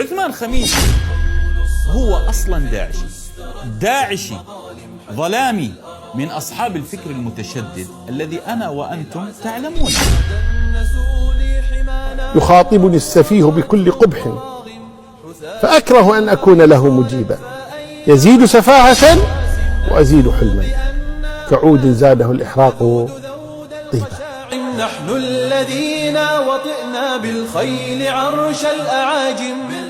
عثمان خميس هو أصلا داعشي ظلامي من أصحاب الفكر المتشدد الذي أنا وأنتم تعلمون. يخاطبني السفيه بكل قبح فأكره أن أكون له مجيبا، يزيد سفاهة وأزيد حلما، كعود زاده الإحراق طيبا. نحن الذين وطئنا بالخيل عرش الأعاجم.